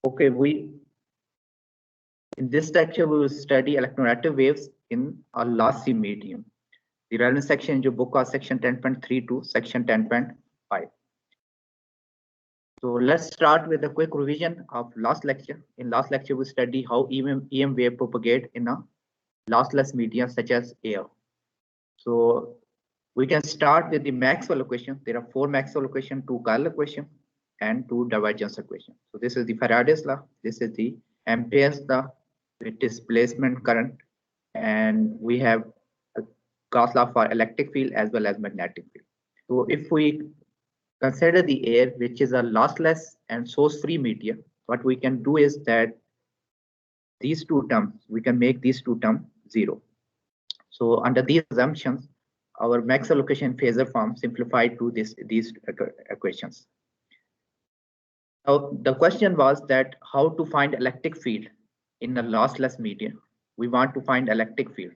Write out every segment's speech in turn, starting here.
Okay, in this lecture we will study electromagnetic waves in a lossy medium. The relevant section in your book are section 10.3 to section 10.5. So let's start with a quick revision of last lecture. In last lecture, we study how EM wave propagate in a lossless medium such as air. So we can start with the Maxwell equation. There are 4 Maxwell equations, 2 Cauchy equation, and 2 divergence equation. So this is the Faraday's law. This is the Ampere's law with displacement current, and we have a Gauss law for electric field as well as magnetic field. So if we consider the air, which is a lossless and source-free media, what we can do is that these two terms, we can make these two terms 0. So under these assumptions, our Maxwell equation phasor form simplified to these equations. Now the question was that how to find electric field in a lossless medium. We want to find electric field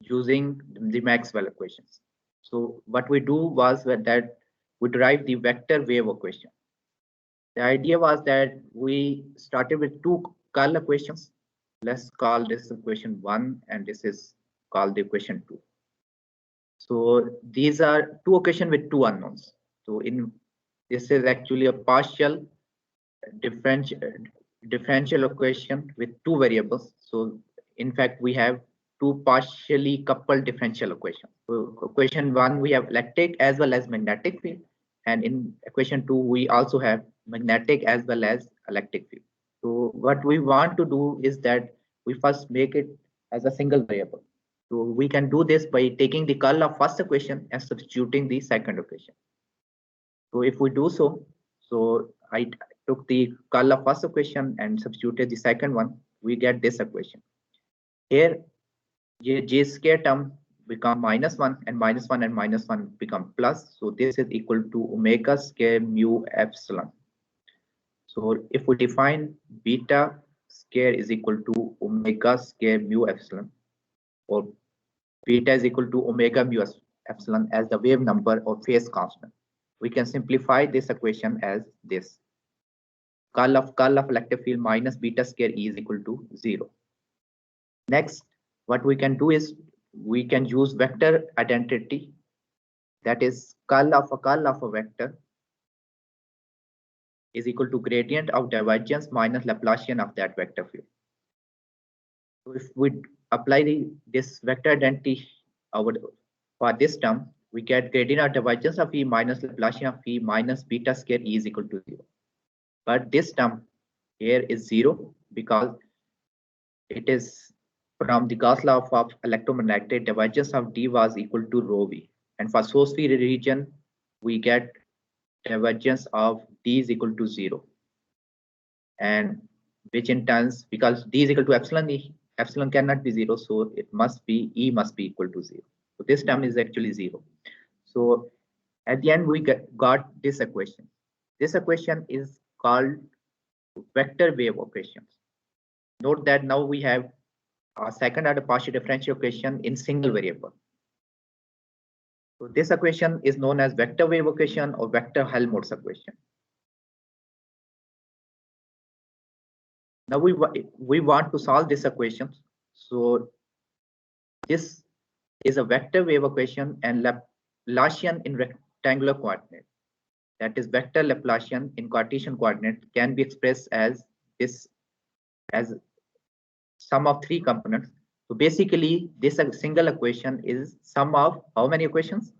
using the Maxwell equations. So what we do was that we derive the vector wave equation. The idea was that we started with 2 Cauchy equations. Let's call this equation 1 and this is called the equation 2. So these are 2 equations with 2 unknowns. So this is actually a partial differential equation with 2 variables. So in fact, we have 2 partially coupled differential equations. So equation 1, we have electric as well as magnetic field, and in equation 2, we also have magnetic as well as electric field. So what we want to do is that we first make it as a single variable. So we can do this by taking the curl of first equation and substituting the second equation. So if we do so, I took the curl of first equation and substituted the second one, we get this equation. Here, j square term become -1 and -1 and -1 become plus. So this is equal to omega square mu epsilon. So if we define beta square is equal to omega square mu epsilon, or beta is equal to omega mu epsilon as the wave number or phase constant, we can simplify this equation as this. Curl of electric field minus beta square E is equal to 0. Next, what we can do is we can use vector identity, that is curl of a vector is equal to gradient of divergence minus Laplacian of that vector field. So if we apply this vector identity for this term, we get gradient of divergence of E minus Laplacian of E minus beta square E is equal to 0. But this term here is 0 because it is from the Gauss law of electromagnetic, divergence of D was equal to rho V. And for source free region, we get divergence of D is equal to 0. And which in turns, because D is equal to epsilon E, epsilon cannot be 0, so it must be E must be equal to 0. So this term is actually 0. So at the end, we got this equation. This equation is called vector wave equations. Note that now we have a second order partial differential equation in single variable. So this equation is known as vector wave equation or vector Helmholtz equation. Now we want to solve this equation. So this is a vector wave equation and Laplacian in rectangular coordinate. That is vector Laplacian in Cartesian coordinate can be expressed as this, as sum of 3 components. So basically this single equation is sum of how many equations?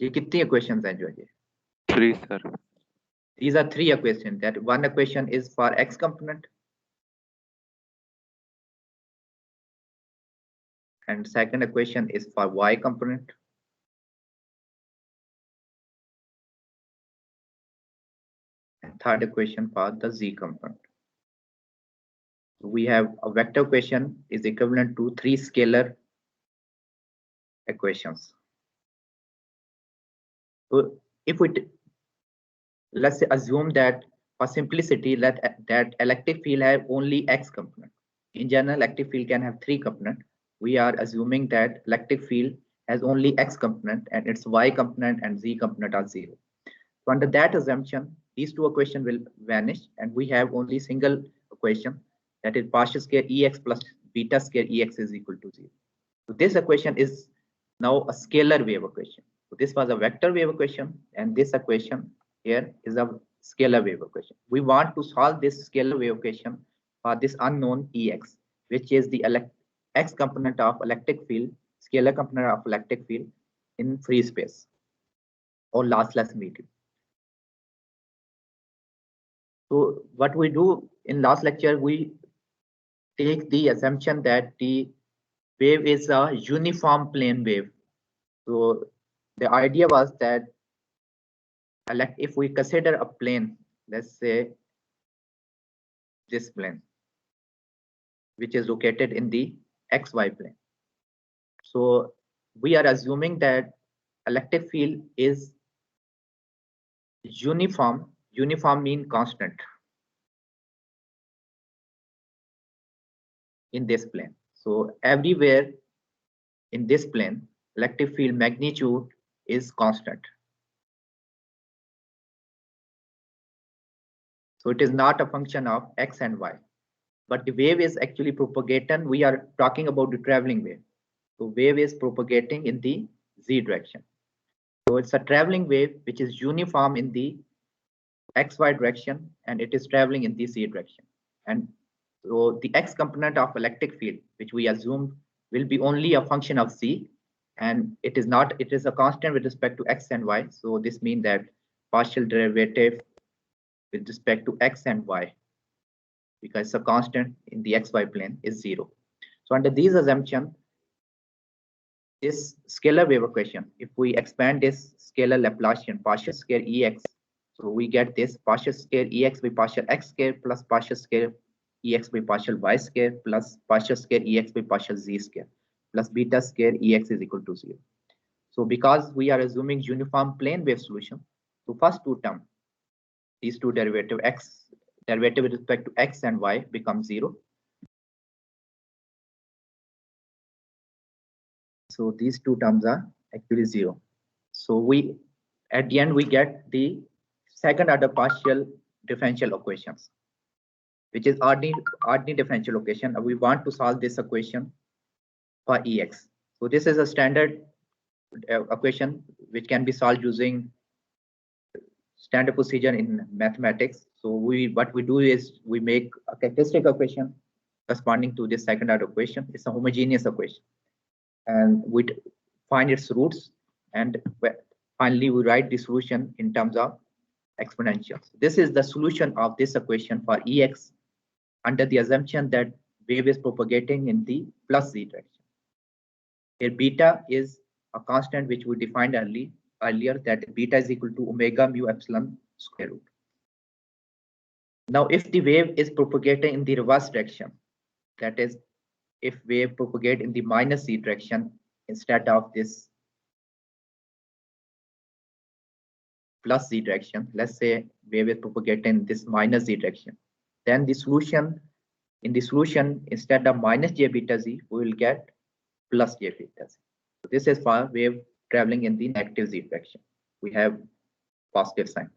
ये कितनी equations हैं जो ये? 3, sir. These are 3 equations. That one equation is for x component, and second equation is for y component, and third equation for the z component. So we have a vector equation is equivalent to 3 scalar equations. So if let's assume that for simplicity that electric field have only x component. In general, electric field can have 3 components. We are assuming that electric field has only x component and its y component and z component are 0. So under that assumption, these two equations will vanish and we have only single equation, that is partial square ex plus beta square ex is equal to 0. So this equation is now a scalar wave equation. So this was a vector wave equation and this equation here is a scalar wave equation. We want to solve this scalar wave equation for this unknown ex, which is the x component of electric field, scalar component of electric field in free space or lossless medium. So what we do in last lecture, we take the assumption that the wave is a uniform plane wave. So the idea was that if we consider a plane, let's say this plane, which is located in the xy plane. So we are assuming that electric field is uniform. Uniform mean constant in this plane. So everywhere in this plane, electric field magnitude is constant. So it is not a function of x and y, but the wave is actually propagating. We are talking about the traveling wave. So wave is propagating in the z direction. So it's a traveling wave which is uniform in the xy direction and it is traveling in the z direction. And so the x component of electric field, which we assume will be only a function of z, and it is not, it is a constant with respect to x and y. So this means that partial derivative with respect to x and y, because a constant in the xy plane is 0. So under these assumptions, this scalar wave equation, if we expand this scalar Laplacian partial square ex, so we get this partial square ex by partial x square plus partial square ex by partial y square plus partial square ex by partial z square plus beta square ex is equal to 0. So because we are assuming uniform plane wave solution, so first two terms, these two derivative with respect to x and y become 0. So these two terms are actually 0. So we at the end we get the second order partial differential equations, which is ordinary differential equation. We want to solve this equation for ex. So this is a standard equation which can be solved using standard procedure in mathematics. So what we do is we make a characteristic equation corresponding to this second order equation. It's a homogeneous equation, and we find its roots, and finally we write the solution in terms of exponentials. This is the solution of this equation for ex under the assumption that wave is propagating in the plus z direction. Here beta is a constant which we defined earlier, that beta is equal to omega mu epsilon square root. Now if the wave is propagating in the reverse direction, that is if wave propagate in the minus z direction instead of this plus z direction, let's say wave is propagating this minus z direction, then the solution, in the solution instead of minus j beta z, we will get plus j beta z. So this is for wave traveling in the negative z direction. We have positive sign.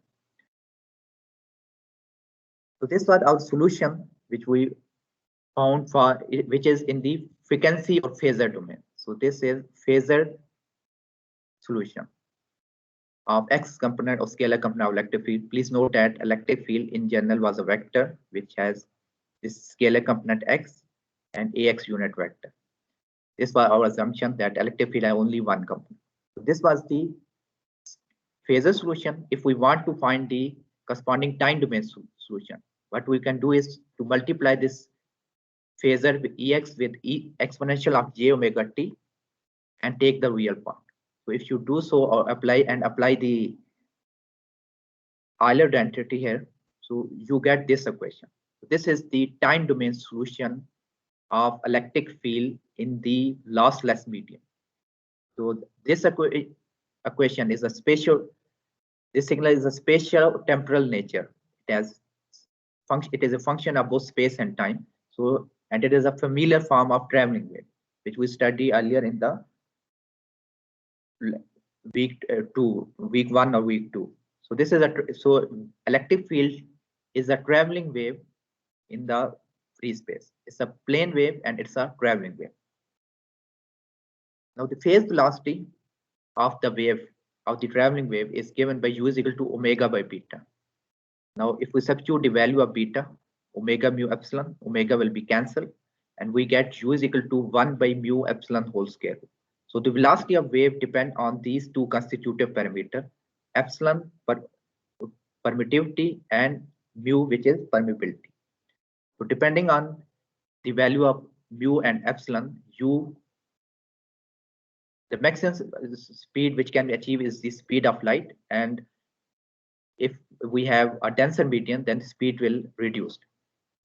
So this was our solution, which we found for, which is in the frequency or phasor domain. So this is phasor solution of x component of scalar component of electric field. Please note that electric field in general was a vector which has this scalar component x and ax unit vector. This was our assumption that electric field has only one component. So this was the phasor solution. If we want to find the corresponding time domain solution, what we can do is to multiply this phasor with ex with exponential of j omega t and take the real part. So if you do so or apply the Euler identity here, so you get this equation. This is the time domain solution of electric field in the lossless medium. So this equation is a spatial, this signal is a spatial temporal nature. It is a function of both space and time. So, and it is a familiar form of traveling wave, which we studied earlier in the week 2, week 1 or week 2. So this is electric field is a traveling wave in the free space. It's a plane wave and it's a traveling wave. Now the phase velocity of the wave, of the traveling wave, is given by u is equal to omega by beta. Now if we substitute the value of beta, omega mu epsilon, omega will be cancelled, and we get u is equal to 1 by mu epsilon whole square. So the velocity of wave depend on these two constitutive parameters, epsilon permittivity and mu, which is permeability. So depending on the value of mu and epsilon, the maximum speed which can be achieved is the speed of light, and if we have a denser medium, then the speed will reduce.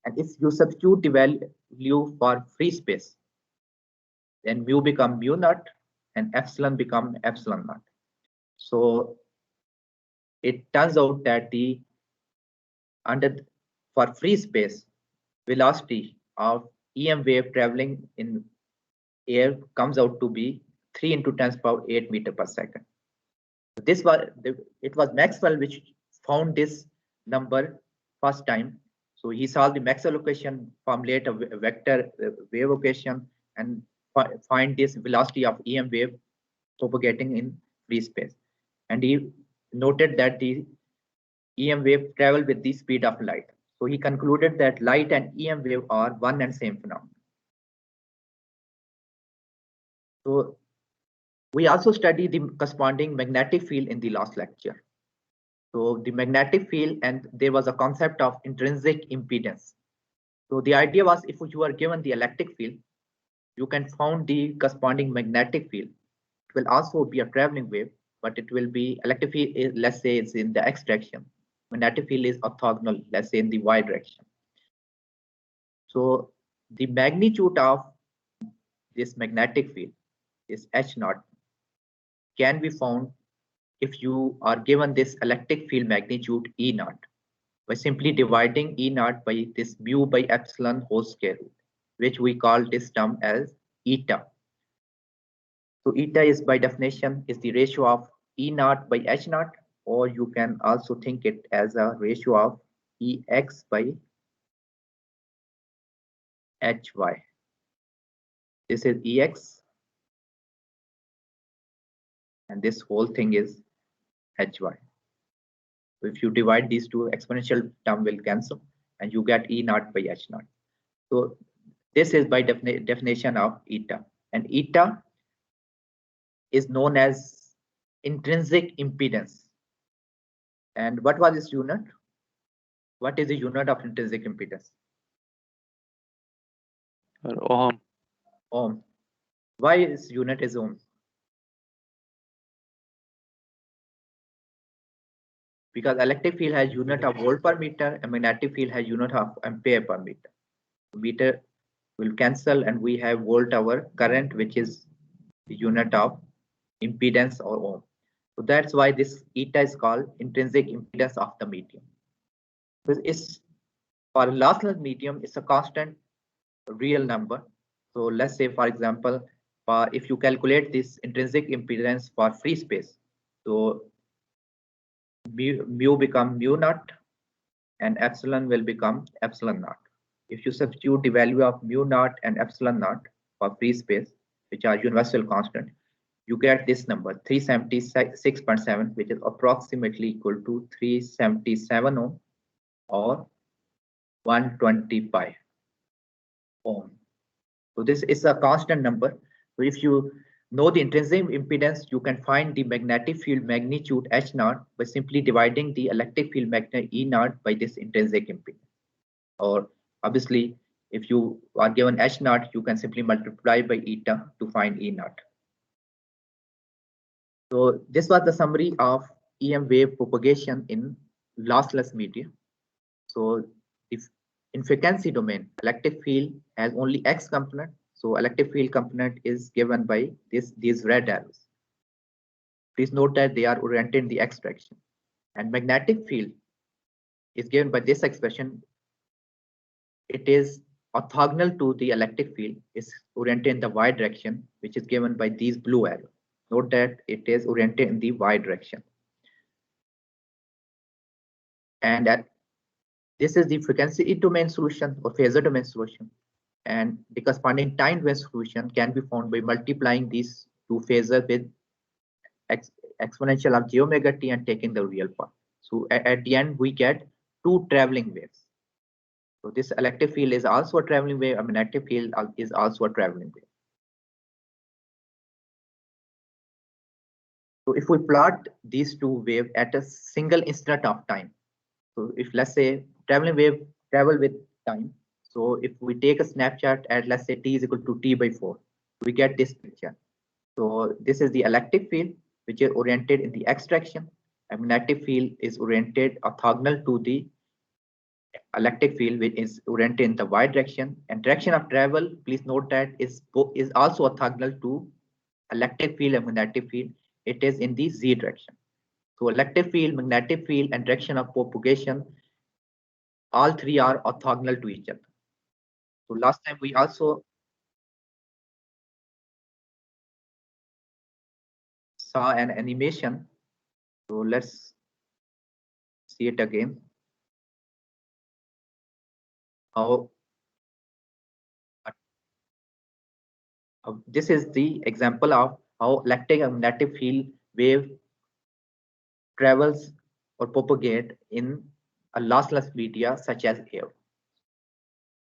And if you substitute the value for free space, then mu become mu naught and epsilon become epsilon naught. So it turns out that for free space, velocity of EM wave traveling in air comes out to be 3 into 10 power 8 meter per second. It was Maxwell which found this number first time. So he solved the Maxwell equation, formulate a vector wave equation, and find this velocity of EM wave propagating in free space. And he noted that the EM wave travel with the speed of light. So he concluded that light and EM wave are one and same phenomenon. So we also study the corresponding magnetic field in the last lecture. So the magnetic field, and there was a concept of intrinsic impedance. So the idea was, if you are given the electric field, you can find the corresponding magnetic field. It will also be a traveling wave, but it will be electric field, let's say it's in the x direction. Magnetic field is orthogonal, let's say in the y direction. So the magnitude of this magnetic field is h naught can be found if you are given this electric field magnitude E naught by simply dividing E naught by this mu by epsilon whole square root, which we call this term as eta. So eta is by definition is the ratio of E naught by H naught, or you can also think it as a ratio of Ex by Hy. This is Ex and this whole thing is Hy. So if you divide these two, exponential term will cancel and you get E naught by H naught. So this is by definition of eta, and eta is known as intrinsic impedance. And what was this unit? What is the unit of intrinsic impedance? Ohm. Ohm. Why is unit is ohm? Because electric field has unit of volt per meter and magnetic field has unit of ampere per meter. Meter will cancel and we have volt hour current, which is the unit of impedance or ohm. So that's why this eta is called intrinsic impedance of the medium. It's for lossless medium, it's a constant real number. So let's say, for example, if you calculate this intrinsic impedance for free space, so mu become mu naught and epsilon will become epsilon naught. If you substitute the value of mu naught and epsilon naught for free space, which are universal constant, you get this number 376.7, which is approximately equal to 377 ohm or 120 pi ohm. So this is a constant number. So if you know the intrinsic impedance, you can find the magnetic field magnitude H naught by simply dividing the electric field magnitude E naught by this intrinsic impedance. Or obviously, if you are given H naught, you can simply multiply by eta to find E naught. So this was the summary of EM wave propagation in lossless media. So if in frequency domain, electric field has only X component. So electric field component is given by these red arrows. Please note that they are oriented in the X direction. And magnetic field is given by this expression. It is orthogonal to the electric field, is oriented in the Y direction, which is given by these blue arrows. Note that it is oriented in the y direction. And this is the frequency domain solution or phasor domain solution. And the corresponding time domain solution can be found by multiplying these two phasors with exponential of j omega t and taking the real part. So at the end, we get two traveling waves. So this electric field is also a traveling wave, a magnetic field is also a traveling wave. So if we plot these two waves at a single instant of time, so if let's say traveling wave travel with time, so if we take a snapshot at let's say t is equal to t by 4, we get this picture. So this is the electric field which is oriented in the x direction. A magnetic field is oriented orthogonal to the electric field which is oriented in the y direction, and direction of travel, please note that is also orthogonal to electric field and magnetic field. It is in the z direction. So electric field, magnetic field, and direction of propagation, all three are orthogonal to each other. So last time we also saw an animation. So let's see it again. How this is the example of how electric and magnetic field wave travels or propagate in a lossless media such as air.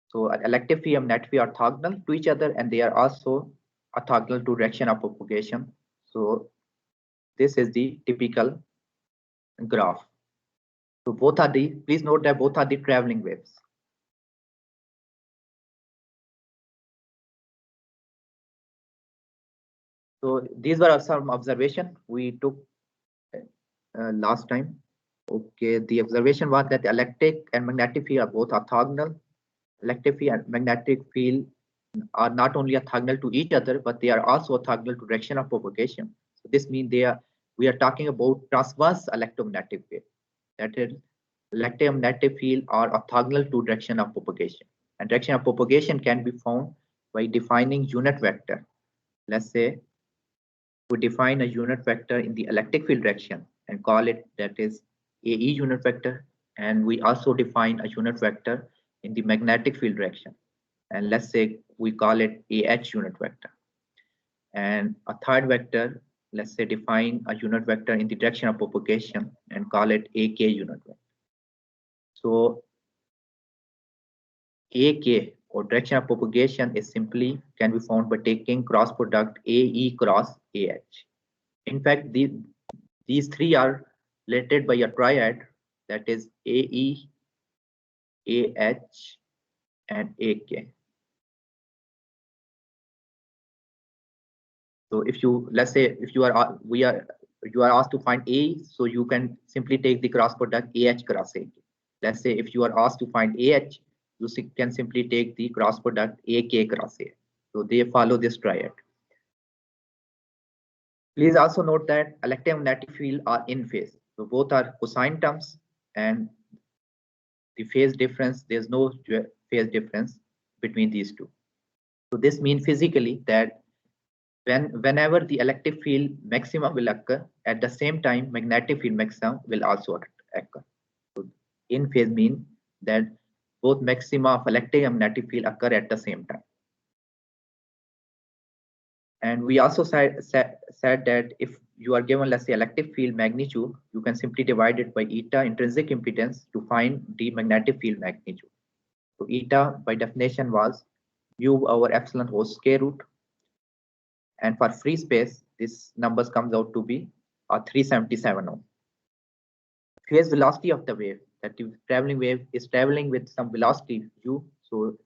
So electric field and magnetic field are orthogonal to each other, and they are also orthogonal to direction of propagation. So this is the typical graph. So please note that both are the traveling waves. So these were some observation we took last time. Okay, the observation was that the electric and magnetic field are both orthogonal. Electric field and magnetic field are not only orthogonal to each other, but they are also orthogonal to direction of propagation. So this means we are talking about transverse electromagnetic wave. That is, electromagnetic field are orthogonal to direction of propagation. And direction of propagation can be found by defining unit vector. Let's say we define a unit vector in the electric field direction and call it that is AE unit vector. And we also define a unit vector in the magnetic field direction. And let's say we call it AH unit vector. And a third vector, let's say define a unit vector in the direction of propagation and call it AK unit vector. So AK or direction of propagation is simply can be found by taking cross product AE cross AH. In fact, these three are related by a triad, that is AE, AH, and AK. So if you let's say if you are asked to find A, so you can simply take the cross product AH cross AK. Let's say if you are asked to find AH, you can simply take the cross product AK cross A. So they follow this triad. Please also note that electromagnetic field are in phase. So both are cosine terms, and the phase difference, there's no phase difference between these two. So this means physically that whenever the electric field maxima will occur, at the same time magnetic field maximum will also occur. So in phase mean that both maxima of electric and magnetic field occur at the same time. And we also said that if you are given, let's say, electric field magnitude, you can simply divide it by eta intrinsic impedance to find the magnetic field magnitude. So eta by definition was mu over epsilon whole square root. And for free space, this numbers comes out to be 377 ohm. Phase velocity of the wave, that the traveling wave is traveling with some velocity u. So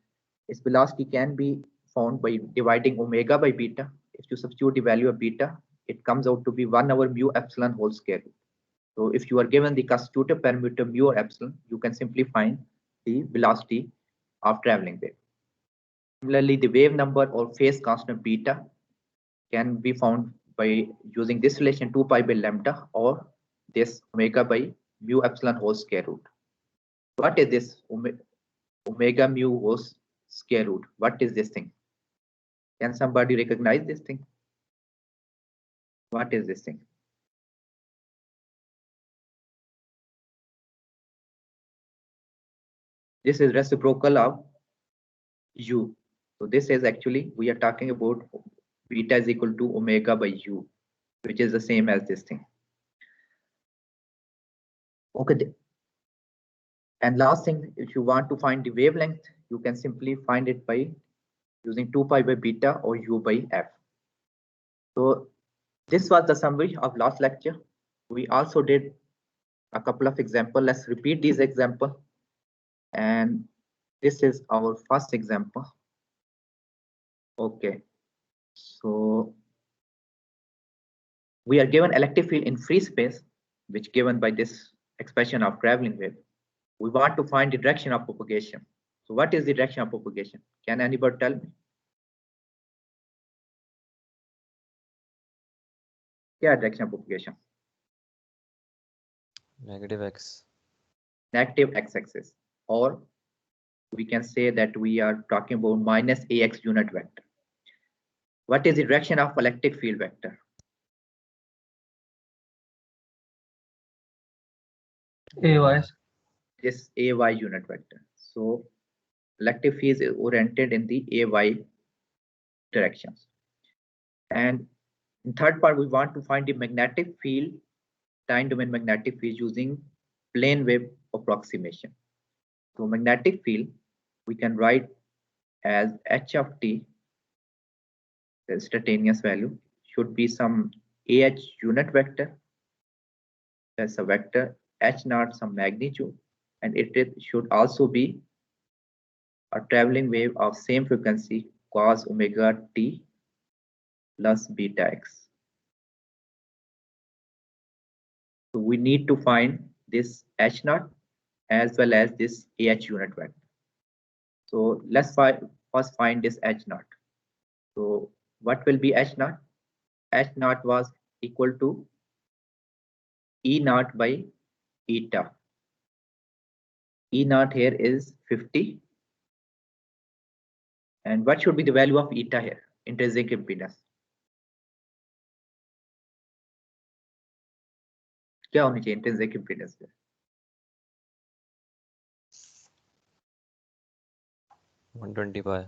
its velocity can be found by dividing omega by beta. If you substitute the value of beta, it comes out to be 1 over mu epsilon whole square root. So if you are given the constitutive parameter mu or epsilon, you can simply find the velocity of traveling wave. Similarly, the wave number or phase constant beta can be found by using this relation 2 pi by lambda or this omega by mu epsilon whole square root. What is this omega mu whole square root? What is this thing? Can somebody recognize this thing? What is this thing? This is reciprocal of u. So this is actually, we are talking about beta is equal to omega by u, which is the same as this thing. Okay. And last thing, if you want to find the wavelength, you can simply find it by using 2 pi by beta or u by f. So this was the summary of last lecture. We also did a couple of examples. Let's repeat these examples. And this is our first example. Okay. So we are given electric field in free space, which given by this expression of traveling wave. We want to find the direction of propagation. So what is the direction of propagation? Can anybody tell me? What direction of propagation? Negative x. Negative x-axis, or we can say that we are talking about minus ax unit vector. What is the direction of electric field vector? AY. This ay unit vector. So electric field is oriented in the ay directions. And in third part, we want to find the magnetic field, time domain magnetic field using plane wave approximation. So magnetic field we can write as h of t, the instantaneous value, should be some ah unit vector. That's a vector h naught some magnitude, and it should also be a traveling wave of same frequency cos omega t plus beta x. So we need to find this h naught as well as this ah unit vector. So let's first find this h naught. So what will be h naught? H naught was equal to E naught by eta. E naught here is 50. And what should be the value of eta here? Intrinsic impedance. क्या होनी चाहिए intrinsic impedance पे? 120 pi.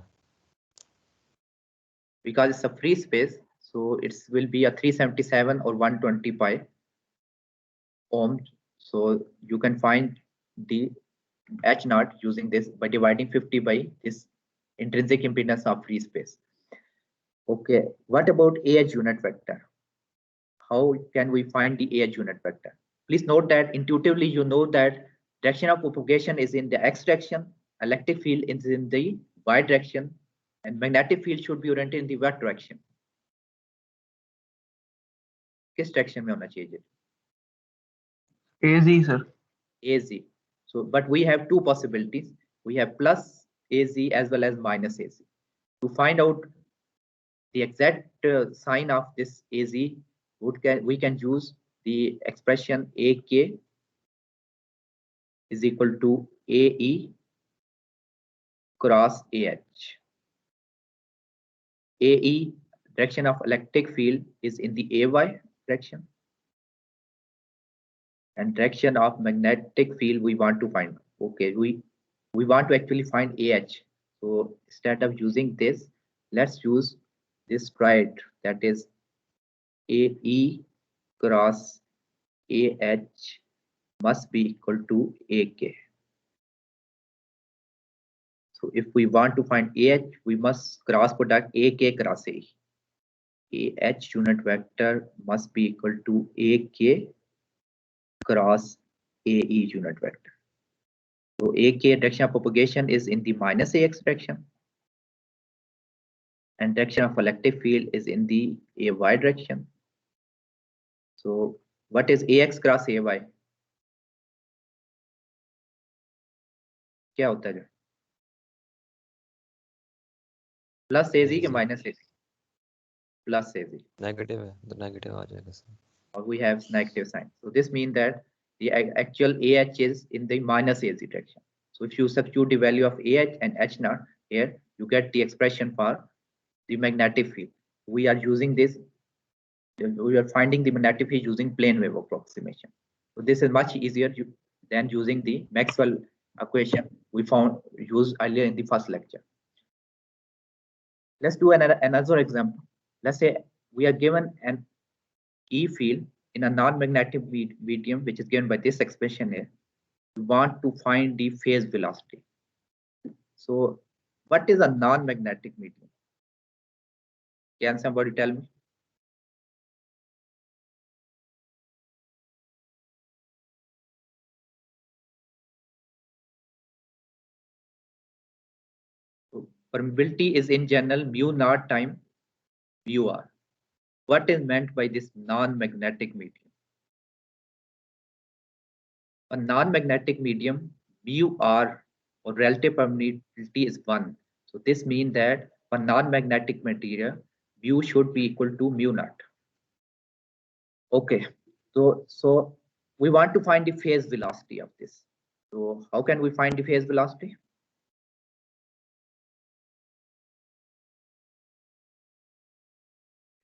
Because it's a free space, so it will be a 377 or 120 pi ohms. So you can find the H naught using this by dividing 50 by this intrinsic impedance of free space. Okay, what about AH unit vector? How can we find the AH unit vector? Please note that intuitively you know that direction of propagation is in the x direction, electric field is in the y direction, and magnetic field should be oriented in the what direction? किस direction में होना चाहिए? AZ, sir. AZ. So, but we have two possibilities. We have plus AZ as well as minus AZ. To find out the exact sign of this AZ, we can use the expression AK is equal to AE cross AH. AE, direction of electric field, is in the AY direction, and direction of magnetic field we want to find. Okay, we want to actually find AH. So instead of using this, let's use this stride, that is AE cross AH must be equal to AK. So if we want to find AH, we must cross product AK cross AE. AH unit vector must be equal to AK cross AE unit vector. So AK direction of propagation is in the minus AX direction, and direction of electric field is in the AY direction. So what is AX cross AY? क्या होता है? Plus AZ के minus AZ? Plus AZ. Negative है, तो negative आ जाएगा sir. Or we have negative sign. So this means that the actual AH is in the minus AZ direction. So if you substitute the value of AH and H naught here, you get the expression for the magnetic field. We are using this we are finding the magnetic field using plane wave approximation. So this is much easier than using the Maxwell equation we found used earlier in the first lecture. Let's do another example. Let's say we are given an E field in a non-magnetic medium, which is given by this expression here. We want to find the phase velocity. So what is a non-magnetic medium? Can somebody tell me? So permeability is in general mu naught time mu r. What is meant by this non-magnetic medium? A non-magnetic medium mu r or relative permeability is 1. So this means that for non-magnetic material mu should be equal to mu naught. Okay, so we want to find the phase velocity of this. So how can we find the phase velocity?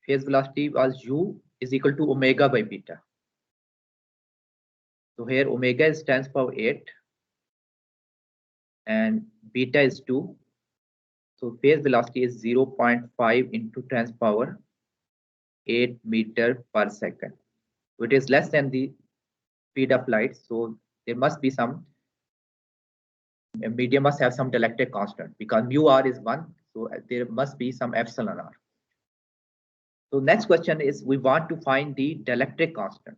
Phase velocity was u is equal to omega by beta. So here omega is 10 to the power 8 and beta is 2. So phase velocity is 0.5 into 10 to the power 8 meter per second. So it is less than the speed of light. So there must be some medium must have some dielectric constant because mu r is 1. So there must be some epsilon r. So next question is we want to find the dielectric constant.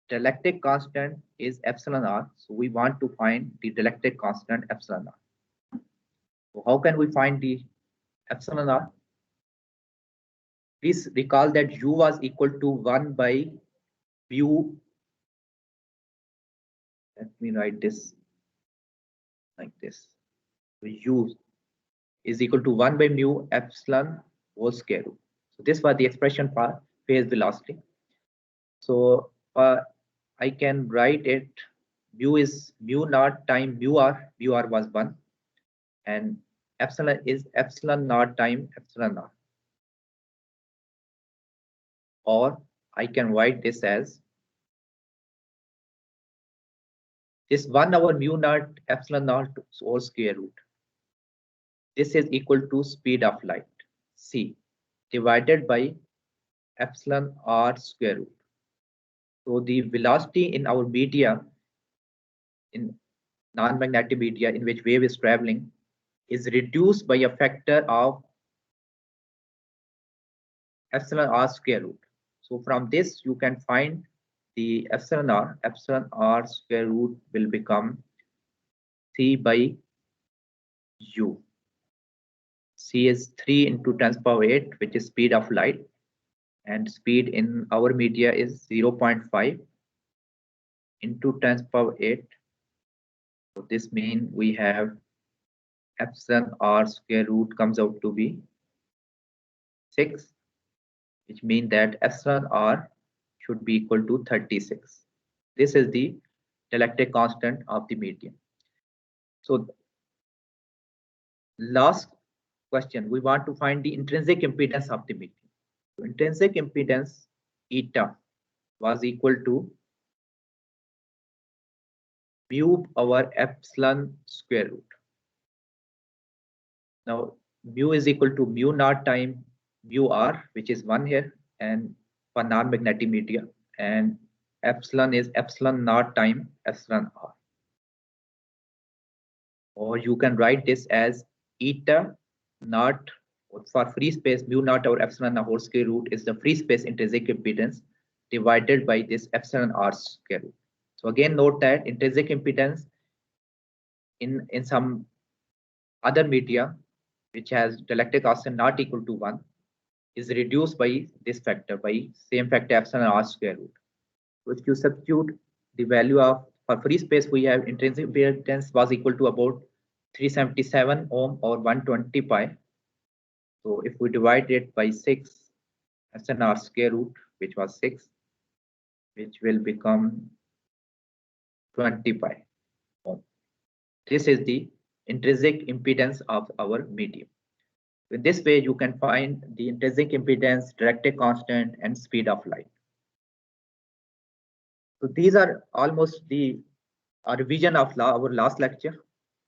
Dielectric constant is epsilon r. So we want to find the dielectric constant epsilon r. So how can we find the epsilon r? Please recall that u was equal to 1 by mu. Let me write this like this. So u is equal to 1 by mu epsilon whole square root. So this was the expression for phase velocity. So I can write it mu is mu naught time mu r was 1 and epsilon is epsilon naught time epsilon r. Or I can write this as this 1 over mu naught epsilon naught whole square root. This is equal to speed of light c divided by epsilon r square root. So the velocity in our media, in non-magnetic media in which wave is traveling, is reduced by a factor of epsilon r square root. So from this you can find the epsilon r square root will become c by u. C is 3 into 10 to the power 8, which is speed of light, and speed in our media is 0.5 into 10 to the power 8. So this means we have epsilon r square root comes out to be 6, which means that epsilon r should be equal to 36. This is the dielectric constant of the medium. So last question, we want to find the intrinsic impedance of the medium. So intrinsic impedance eta was equal to mu over epsilon square root. Now mu is equal to mu naught time mu r, which is 1 here, and for non-magnetic media, and epsilon is epsilon naught time epsilon r. Or you can write this as eta naught for free space mu naught over epsilon whole square root is the free space intrinsic impedance divided by this epsilon r square root. So again note that intrinsic impedance in some other media which has dielectric constant not equal to 1 is reduced by this factor, by same factor epsilon r square root. So if you substitute the value of for free space, we have intrinsic impedance was equal to about 377 ohm or 120 pi. So if we divide it by 6 epsilon r square root, which was 6, which will become 20 pi ohm. This is the intrinsic impedance of our medium. In this way, you can find the intrinsic impedance, directed constant, and speed of light. So these are almost the revision of our last lecture.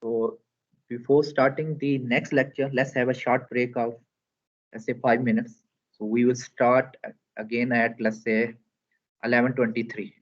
So before starting the next lecture, let's have a short break of, let's say, 5 minutes. So we will start again at, let's say, 11:23.